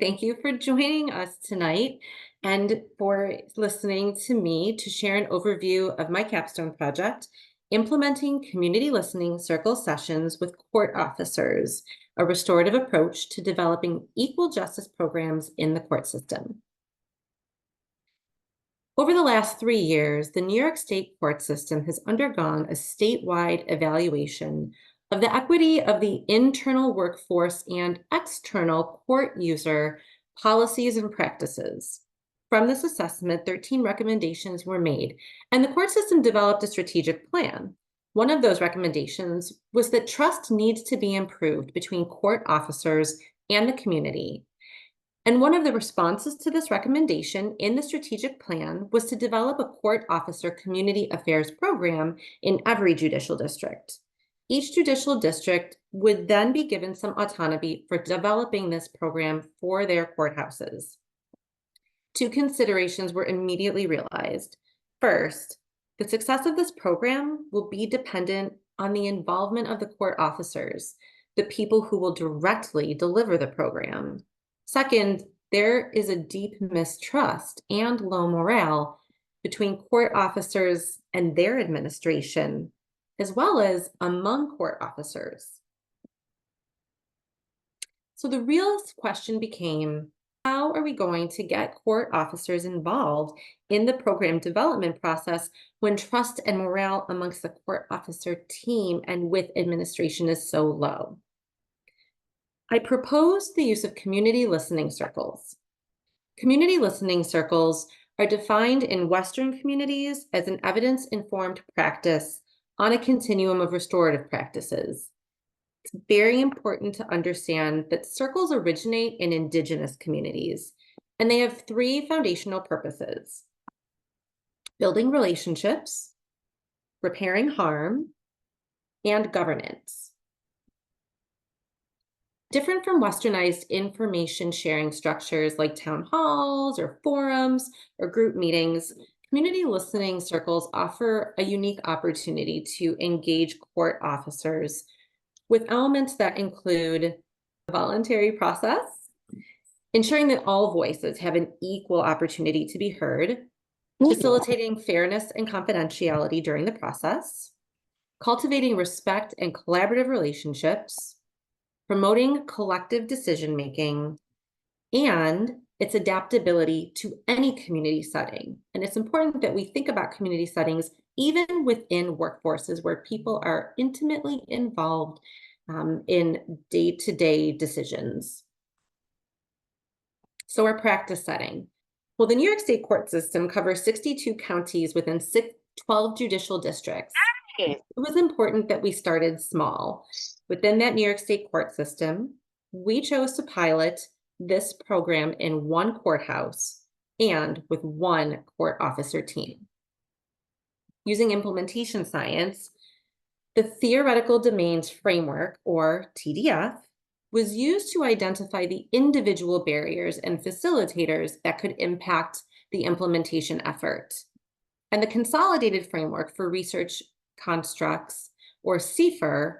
Thank you for joining us tonight and for listening to me to share an overview of my capstone project, implementing community listening circle sessions with court officers, a restorative approach to developing equal justice programs in the court system. Over the last 3 years, the New York State court system has undergone a statewide evaluation of the equity of the internal workforce and external court user policies and practices. From this assessment, 13 recommendations were made, and the court system developed a strategic plan. One of those recommendations was that trust needs to be improved between court officers and the community. And one of the responses to this recommendation in the strategic plan was to develop a court officer community affairs program in every judicial district. Each judicial district would then be given some autonomy for developing this program for their courthouses. Two considerations were immediately realized. First, the success of this program will be dependent on the involvement of the court officers, the people who will directly deliver the program. Second, there is a deep mistrust and low morale between court officers and their administration, as well as among court officers. So the real question became, how are we going to get court officers involved in the program development process when trust and morale amongst the court officer team and with administration is so low? I proposed the use of community listening circles. Community listening circles are defined in Western communities as an evidence-informed practice on a continuum of restorative practices. It's very important to understand that circles originate in Indigenous communities, and they have 3 foundational purposes: building relationships, repairing harm, and governance. Different from Westernized information sharing structures like town halls or forums or group meetings, community listening circles offer a unique opportunity to engage court officers with elements that include a voluntary process, ensuring that all voices have an equal opportunity to be heard, facilitating fairness and confidentiality during the process, cultivating respect and collaborative relationships, promoting collective decision-making, and its adaptability to any community setting. And it's important that we think about community settings even within workforces where people are intimately involved in day-to-day decisions. So our practice setting. Well, the New York State court system covers 62 counties within 12 judicial districts. It was important that we started small. Within that New York State court system, we chose to pilot this program in one courthouse and with one court officer team. Using implementation science, the theoretical domains framework, or TDF, was used to identify the individual barriers and facilitators that could impact the implementation effort. And the consolidated framework for research constructs, or CFR,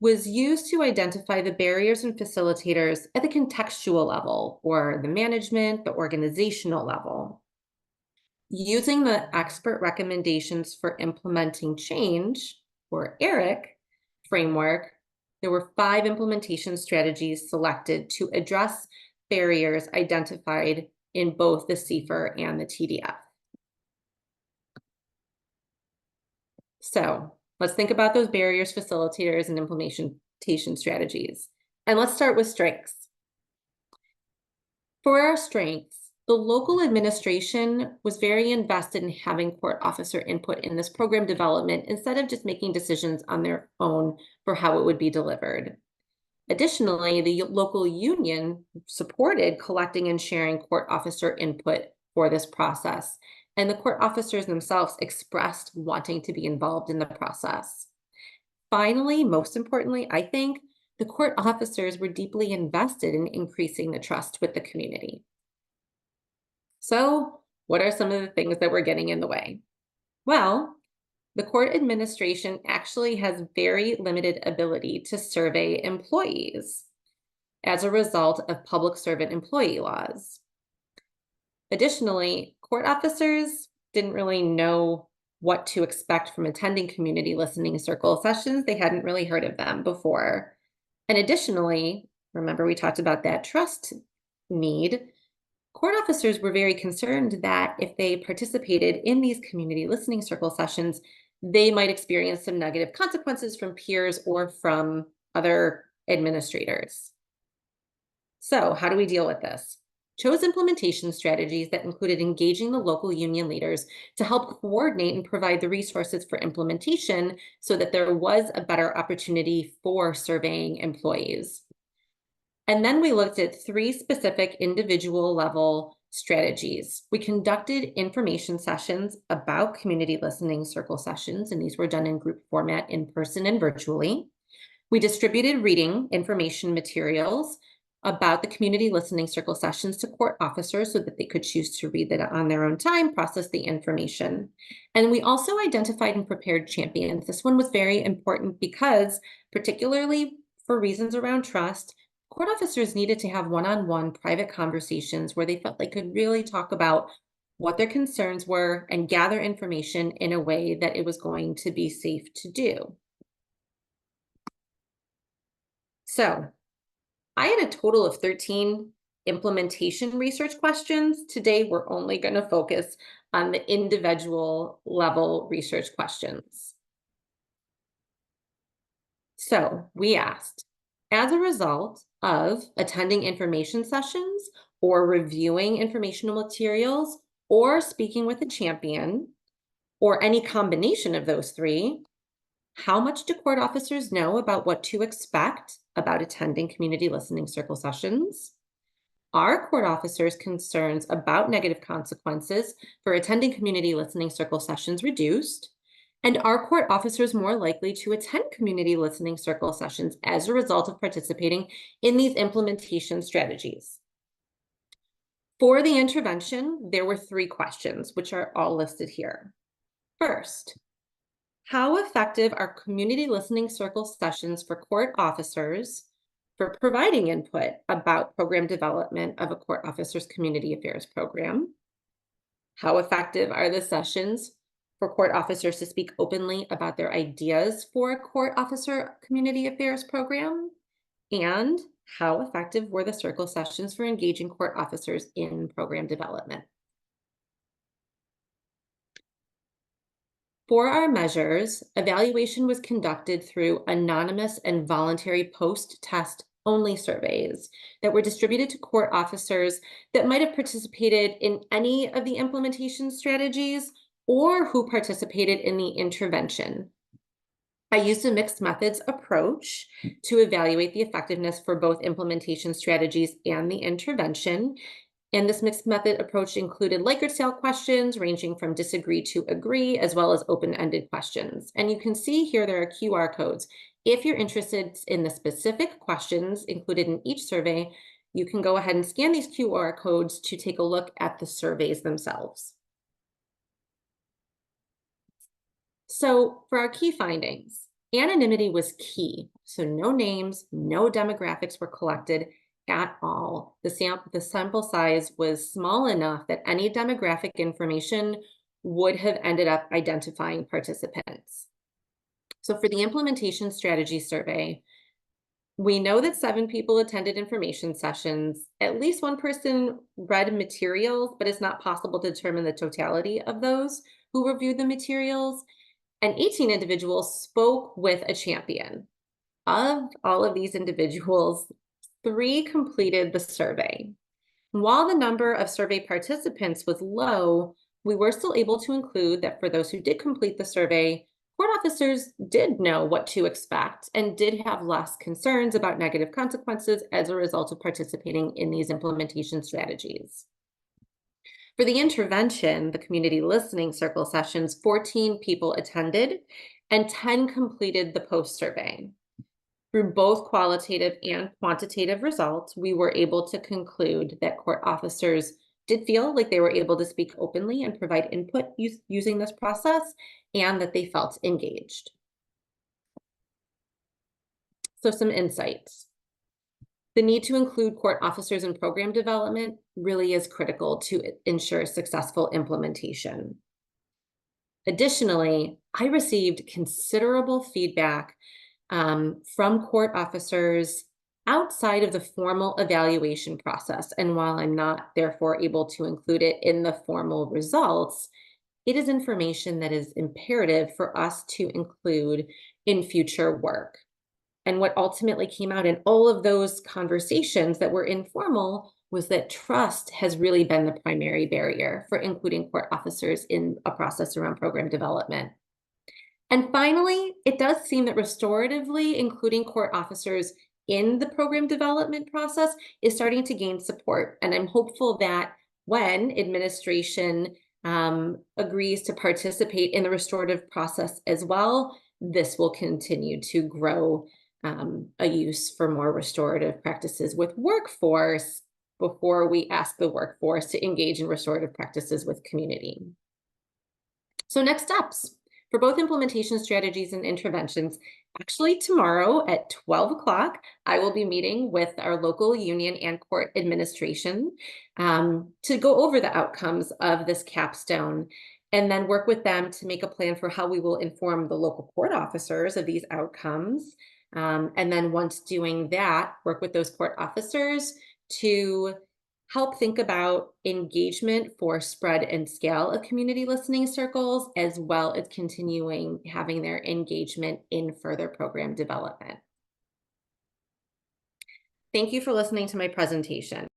was used to identify the barriers and facilitators at the contextual level, or the management, the organizational level. Using the expert recommendations for implementing change, or ERIC, framework, there were 5 implementation strategies selected to address barriers identified in both the CFR and the TDF. So let's think about those barriers, facilitators, and implementation strategies. And let's start with strengths. For our strengths, the local administration was very invested in having court officer input in this program development instead of just making decisions on their own for how it would be delivered. Additionally, the local union supported collecting and sharing court officer input for this process, and the court officers themselves expressed wanting to be involved in the process. Finally, most importantly, I think the court officers were deeply invested in increasing the trust with the community. So, what are some of the things that were getting in the way? Well, the court administration actually has very limited ability to survey employees. as a result of public servant employee laws. Additionally, court officers didn't really know what to expect from attending community listening circle sessions. They hadn't really heard of them before. And additionally, remember we talked about that trust need. Court officers were very concerned that if they participated in these community listening circle sessions, they might experience some negative consequences from peers or from other administrators. So, how do we deal with this? Chose implementation strategies that included engaging the local union leaders to help coordinate and provide the resources for implementation so that there was a better opportunity for surveying employees. And then we looked at 3 specific individual level strategies. We conducted information sessions about community listening circle sessions, and these were done in group format, in person and virtually. We distributed reading information materials about the community listening circle sessions to court officers so that they could choose to read that on their own time, process the information. And we also identified and prepared champions. This one was very important because, particularly for reasons around trust, court officers needed to have one-on-one private conversations where they felt they could really talk about what their concerns were and gather information in a way that it was going to be safe to do. So, I had a total of 13 implementation research questions. Today, we're only going to focus on the individual level research questions. So we asked, as a result of attending information sessions or reviewing informational materials or speaking with a champion or any combination of those 3, how much do court officers know about what to expect about attending community listening circle sessions? Are court officers' concerns about negative consequences for attending community listening circle sessions reduced? And are court officers more likely to attend community listening circle sessions as a result of participating in these implementation strategies? For the intervention, there were 3 questions, which are all listed here. First, how effective are community listening circle sessions for court officers for providing input about program development of a court officer's community affairs program? How effective are the sessions for court officers to speak openly about their ideas for a court officer community affairs program? And how effective were the circle sessions for engaging court officers in program development? For our measures, evaluation was conducted through anonymous and voluntary post-test only surveys that were distributed to court officers that might have participated in any of the implementation strategies or who participated in the intervention. I used a mixed methods approach to evaluate the effectiveness for both implementation strategies and the intervention. And this mixed method approach included Likert scale questions ranging from disagree to agree, as well as open-ended questions. And you can see here there are QR codes. If you're interested in the specific questions included in each survey, you can go ahead and scan these QR codes to take a look at the surveys themselves. So for our key findings, anonymity was key. So no names, no demographics were collected at all. The sample size was small enough that any demographic information would have ended up identifying participants. So for the implementation strategy survey, we know that 7 people attended information sessions. At least 1 person read materials, but it's not possible to determine the totality of those who reviewed the materials. And 18 individuals spoke with a champion. Of all of these individuals, 3 completed the survey. While the number of survey participants was low, we were still able to include that for those who did complete the survey, court officers did know what to expect and did have less concerns about negative consequences as a result of participating in these implementation strategies. For the intervention, the community listening circle sessions, 14 people attended and 10 completed the post-survey. Through both qualitative and quantitative results, we were able to conclude that court officers did feel like they were able to speak openly and provide input using this process, and that they felt engaged. So some insights. The need to include court officers in program development really is critical to ensure successful implementation. Additionally, I received considerable feedback from court officers outside of the formal evaluation process. And while I'm not therefore able to include it in the formal results, it is information that is imperative for us to include in future work. And what ultimately came out in all of those conversations that were informal was that trust has really been the primary barrier for including court officers in a process around program development. And finally, it does seem that restoratively including court officers in the program development process is starting to gain support. And I'm hopeful that when administration agrees to participate in the restorative process as well, this will continue to grow a use for more restorative practices with workforce before we ask the workforce to engage in restorative practices with community. So next steps. For both implementation strategies and interventions, actually tomorrow at 12 o'clock, I will be meeting with our local union and court administration to go over the outcomes of this capstone and then work with them to make a plan for how we will inform the local court officers of these outcomes. And then once doing that, work with those court officers to help think about engagement for spread and scale of community listening circles, as well as continuing having their engagement in further program development. Thank you for listening to my presentation.